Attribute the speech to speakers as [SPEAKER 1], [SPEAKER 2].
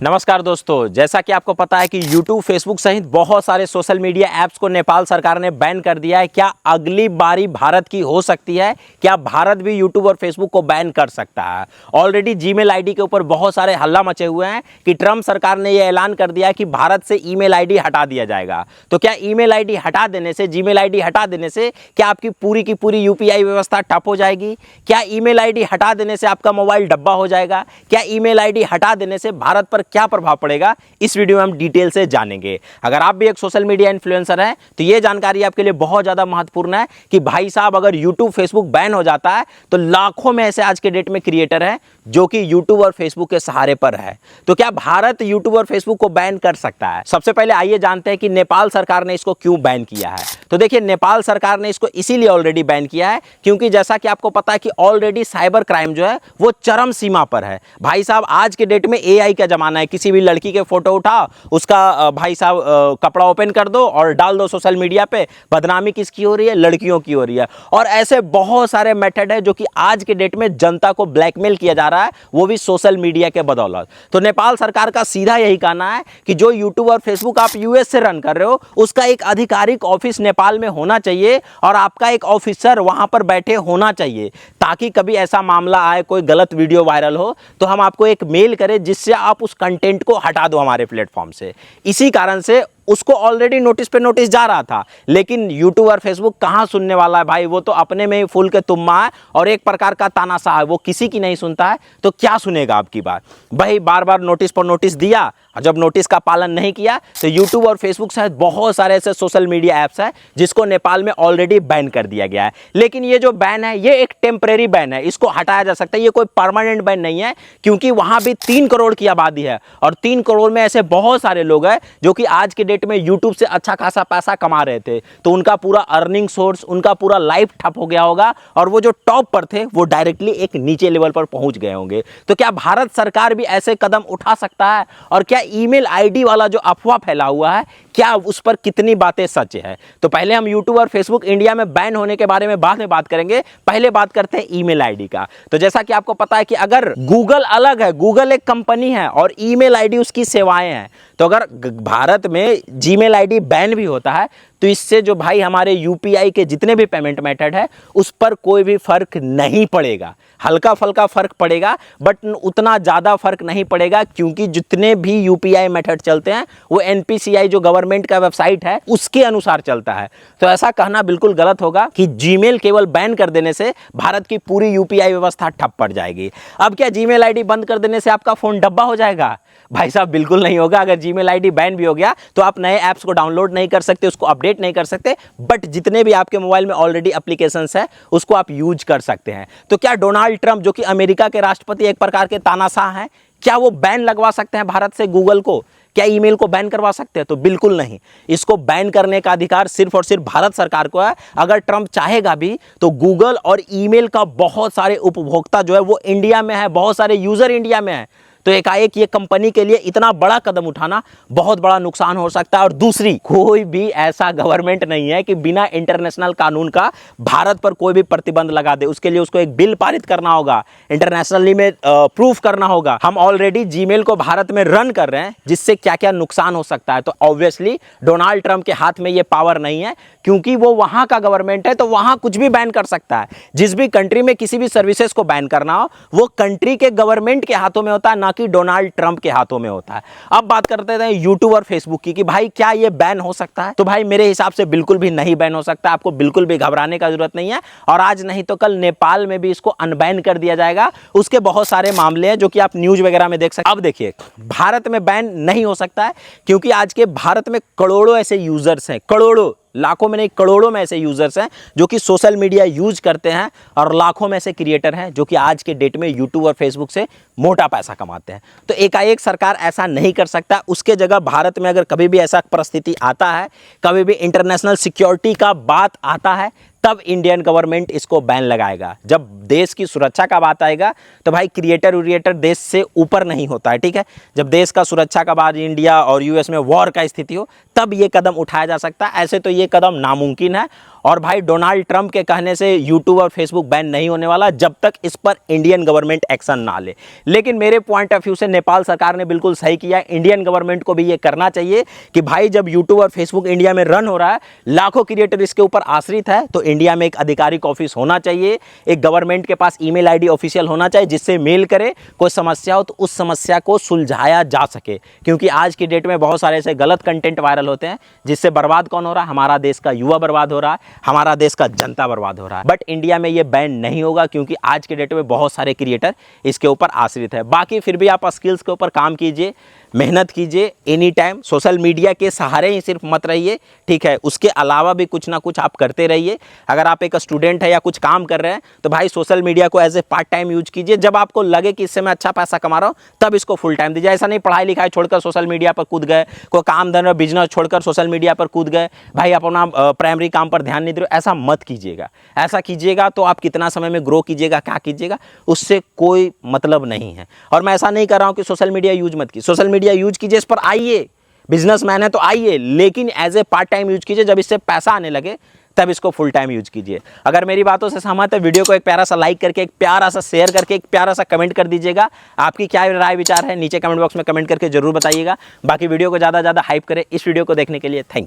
[SPEAKER 1] नमस्कार दोस्तों, जैसा कि आपको पता है कि YouTube, Facebook सहित बहुत सारे सोशल मीडिया ऐप्स को नेपाल सरकार ने बैन कर दिया है। क्या अगली बारी भारत की हो सकती है? क्या भारत भी YouTube और Facebook को बैन कर सकता है? ऑलरेडी जीमेल आईडी के ऊपर बहुत सारे हल्ला मचे हुए हैं कि ट्रंप सरकार ने यह ऐलान कर दिया है कि भारत से ईमेल आईडी हटा दिया जाएगा। तो क्या ईमेल आईडी हटा देने से, जीमेल आईडी हटा देने से क्या आपकी पूरी की पूरी यूपीआई व्यवस्था ठप हो जाएगी? क्या ईमेल आईडी हटा देने से आपका मोबाइल डब्बा हो जाएगा? क्या ईमेल आईडी हटा देने से भारत पर क्या प्रभाव पड़ेगा? इस वीडियो में हम डिटेल से जानेंगे। अगर आप भी एक सोशल मीडिया इन्फ्लुएंसर हैं तो ये जानकारी आपके लिए बहुत ज्यादा महत्वपूर्ण है कि भाई साहब, अगर YouTube Facebook बैन हो जाता है तो लाखों में ऐसे आज के डेट में क्रिएटर हैं जो कि YouTube और Facebook के सहारे पर है। तो क्या भारत YouTube और Facebook को बैन कर सकता है? सबसे पहले आइए जानते हैं कि नेपाल सरकार ने इसको क्यों बैन किया है। तो देखिए, नेपाल सरकार ने इसको इसीलिए ऑलरेडी बैन किया है क्योंकि जैसा कि आपको पता है कि ऑलरेडी साइबर क्राइम जो है वो चरम सीमा पर है। भाई साहब, आज के डेट में AI का जमाना है। किसी भी लड़की के फोटो उठा, उसका भाई साहब कपड़ा ओपन कर दो और डाल दो सोशल मीडिया पे। बदनामी किसकी हो रही है? लड़कियों की हो रही है। और ऐसे बहुत सारे मेथड है जो कि आज के डेट में जनता को ब्लैकमेल किया जा रहा है, वो भी सोशल मीडिया के बदौलत। तो नेपाल सरकार का सीधा यही कहना है कि जो YouTube और Facebook आप US से रन कर रहे हो, उसका एक आधिकारिक ऑफिस नेपाल में होना चाहिए और आपका एक ऑफिसर वहां पर बैठे होना चाहिए, ताकि कभी ऐसा मामला आए, कोई गलत वीडियो वायरल हो तो हम आपको एक मेल करें जिससे आप उस कंटेंट को हटा दो हमारे प्लेटफॉर्म से। इसी कारण से उसको ऑलरेडी नोटिस पे नोटिस जा रहा था, लेकिन YouTube और Facebook कहां सुनने वाला है भाई। वो तो अपने में ही फूल के तुम्मा है और एक प्रकार का तानाशाह है, वो किसी की नहीं सुनता है। तो क्या सुनेगा आपकी बात? भाई बार बार नोटिस पर नोटिस दिया और जब नोटिस का पालन नहीं किया तो YouTube और Facebook सहित बहुत सारे ऐसे सोशल मीडिया ऐप्स हैं जिसको नेपाल में ऑलरेडी बैन कर दिया गया है। लेकिन ये जो बैन है ये एक टेम्परेरी बैन है, इसको हटाया जा सकता है। ये कोई परमानेंट बैन नहीं है क्योंकि वहां भी 3 करोड़ की आबादी है और 3 करोड़ में ऐसे बहुत सारे लोग हैं जो कि आज के डेट में YouTube से अच्छा खासा पैसा कमा रहे थे। तो उनका पूरा अर्निंग सोर्स, उनका पूरा लाइफ ठप हो गया होगा और वो जो टॉप पर थे वो डायरेक्टली एक नीचे लेवल पर पहुंच गए होंगे। तो क्या भारत सरकार भी ऐसे कदम उठा सकता है? और क्या ईमेल आईडी वाला जो अफवाह फैला हुआ है, क्या उस पर कितनी बातें सच है? तो पहले हम YouTube और Facebook इंडिया में बैन होने के बारे में बाद में बात करेंगे। पहले बात करते हैं ईमेल आईडी का। तो जैसा कि आपको पता है कि अगर गूगल अलग है, गूगल एक कंपनी है और ईमेल आईडी उसकी सेवाएं हैं, तो अगर भारत में जीमेल आईडी बैन भी होता है तो इससे जो भाई हमारे यूपीआई के जितने भी पेमेंट मेथड है उस पर कोई भी फर्क नहीं पड़ेगा। हल्का फल्का फर्क पड़ेगा बट उतना ज़्यादा फर्क नहीं पड़ेगा क्योंकि जितने भी यूपीआई मेथड चलते हैं वो एनपीसीआई जो गवर्नमेंट का वेबसाइट है उसके अनुसार चलता है। तो ऐसा कहना बिल्कुल गलत होगा कि जीमेल केवल बैन कर देने से भारत की पूरी यूपीआई व्यवस्था ठप पड़ जाएगी। अब क्या जीमेल आईडी बंद कर देने से आपका फ़ोन डब्बा हो जाएगा? भाई साहब, बिल्कुल नहीं होगा। अगर जीमेल आईडी बैन भी हो गया तो आप नए ऐप्स को डाउनलोड नहीं कर सकते, उसको अपडेट नहीं कर सकते, बट जितने भी आपके मोबाइल में ऑलरेडी एप्लीकेशंस है उसको आप यूज कर सकते हैं। तो क्या डोनाल्ड ट्रंप, जो कि अमेरिका के राष्ट्रपति एक प्रकार के तानाशाह हैं, क्या वो बैन लगवा सकते हैं भारत से गूगल को? क्या ईमेल को बैन करवा सकते हैं? तो बिल्कुल नहीं। इसको बैन करने का अधिकार सिर्फ और सिर्फ भारत सरकार को है। अगर ट्रंप चाहेगा भी तो गूगल और ईमेल का बहुत सारे उपभोक्ता जो है वो इंडिया में है, बहुत सारे यूजर इंडिया में है। तो एकाएक ये कंपनी के लिए इतना बड़ा कदम उठाना बहुत बड़ा नुकसान हो सकता है। और दूसरी, कोई भी ऐसा गवर्नमेंट नहीं है कि बिना इंटरनेशनल कानून का भारत पर कोई भी प्रतिबंध लगा दे। उसके लिए उसको एक बिल पारित करना होगा, इंटरनेशनली में प्रूफ करना होगा। हम ऑलरेडी जीमेल को भारत में रन कर रहे हैं, जिससे क्या क्या नुकसान हो सकता है। तो ऑब्वियसली डोनाल्ड ट्रंप के हाथ में ये पावर नहीं है क्योंकि वो वहां का गवर्नमेंट है, तो वहां कुछ भी बैन कर सकता है। जिस भी कंट्री में किसी भी सर्विसेज को बैन करना हो वो कंट्री के गवर्नमेंट के हाथों में होता है, कि डोनाल्ड ट्रंप के हाथों में होता है। अब बात करते हैं YouTube और Facebook की कि भाई क्या ये बैन हो सकता है? तो भाई मेरे हिसाब से बिल्कुल भी नहीं बैन हो सकता। आपको बिल्कुल भी घबराने का जरूरत नहीं है और आज नहीं तो कल नेपाल में भी इसको अनबैन कर दिया जाएगा। उसके बहुत सारे मामले हैं जो कि आप न्यूज वगैरह में देख सकते हैं। अब देखिए, भारत में बैन नहीं हो सकता है क्योंकि आज के भारत में करोड़ों ऐसे यूजर्स हैं, करोड़ों, लाखों में नहीं करोड़ों में ऐसे यूजर्स हैं जो कि सोशल मीडिया यूज करते हैं और लाखों में ऐसे क्रिएटर हैं जो कि आज के डेट में YouTube और Facebook से मोटा पैसा कमाते हैं। तो एकाएक सरकार ऐसा नहीं कर सकता। उसके जगह भारत में अगर कभी भी ऐसा परिस्थिति आता है, कभी भी इंटरनेशनल सिक्योरिटी का बात आता है, तब इंडियन गवर्नमेंट इसको बैन लगाएगा। जब देश की सुरक्षा का बात आएगा तो भाई क्रिएटर उरिएटर देश से ऊपर नहीं होता है, ठीक है। जब देश का सुरक्षा का बाद इंडिया और यूएस में वॉर का स्थिति हो तब ये कदम उठाया जा सकता है। ऐसे तो ये कदम नामुमकिन है और भाई डोनाल्ड ट्रंप के कहने से यूट्यूब और फेसबुक बैन नहीं होने वाला जब तक इस पर इंडियन गवर्नमेंट एक्शन ना ले। लेकिन मेरे पॉइंट ऑफ व्यू से नेपाल सरकार ने बिल्कुल सही किया, इंडियन गवर्नमेंट को भी ये करना चाहिए कि भाई जब यूट्यूब और फेसबुक इंडिया में रन हो रहा है, लाखों क्रिएटर इसके ऊपर आश्रित है, तो इंडिया में एक आधिकारिक ऑफिस होना चाहिए, एक गवर्नमेंट के पास ईमेल आईडी ऑफिशियल होना चाहिए जिससे मेल करे, कोई समस्या हो तो उस समस्या को सुलझाया जा सके। क्योंकि आज की डेट में बहुत सारे ऐसे गलत कंटेंट वायरल होते हैं जिससे बर्बाद कौन हो रहा है? हमारा देश का युवा बर्बाद हो रहा है, हमारा देश का जनता बर्बाद हो रहा है। बट इंडिया में ये बैन नहीं होगा क्योंकि आज के डेट में बहुत सारे क्रिएटर इसके ऊपर आश्रित है। बाकी फिर भी आप स्किल्स के ऊपर काम कीजिए, मेहनत कीजिए, एनी टाइम सोशल मीडिया के सहारे ही सिर्फ मत रहिए, ठीक है? उसके अलावा भी कुछ ना कुछ आप करते रहिए। अगर आप एक स्टूडेंट है या कुछ काम कर रहे हैं तो भाई सोशल मीडिया को as a part time use कीजिए। जब आपको लगे कि इससे मैं अच्छा पैसा कमा रहा हूँ तब इसको फुल टाइम दीजिए। ऐसा नहीं पढ़ाई लिखाई छोड़कर सोशल मीडिया पर कूद गए, कोई काम धंधा बिजनेस छोड़कर सोशल मीडिया पर कूद गए, भाई अपना प्राइमरी काम पर ध्यान नहीं दे रहे, ऐसा मत कीजिएगा। ऐसा कीजिएगा तो आप कितना समय में ग्रो कीजिएगा, क्या कीजिएगा, उससे कोई मतलब नहीं है। और मैं ऐसा नहीं कर रहा हूँ कि सोशल मीडिया यूज मत कीजिए, सोशल मीडिया यूज कीजिए, इस पर आइए, बिजनेसमैन है तो आइए, लेकिन as a part time use कीजिए। जब इससे पैसा आने लगे तब इसको फुल टाइम यूज कीजिए। अगर मेरी बातों से सहमत है, वीडियो को एक प्यारा सा लाइक करके, एक प्यारा सा शेयर करके, एक प्यारा सा कमेंट कर दीजिएगा। आपकी क्या राय विचार है नीचे कमेंट बॉक्स में कमेंट करके जरूर बताइएगा। बाकी वीडियो को ज़्यादा से ज़्यादा हाइप करें। इस वीडियो को देखने के लिए थैंक यू।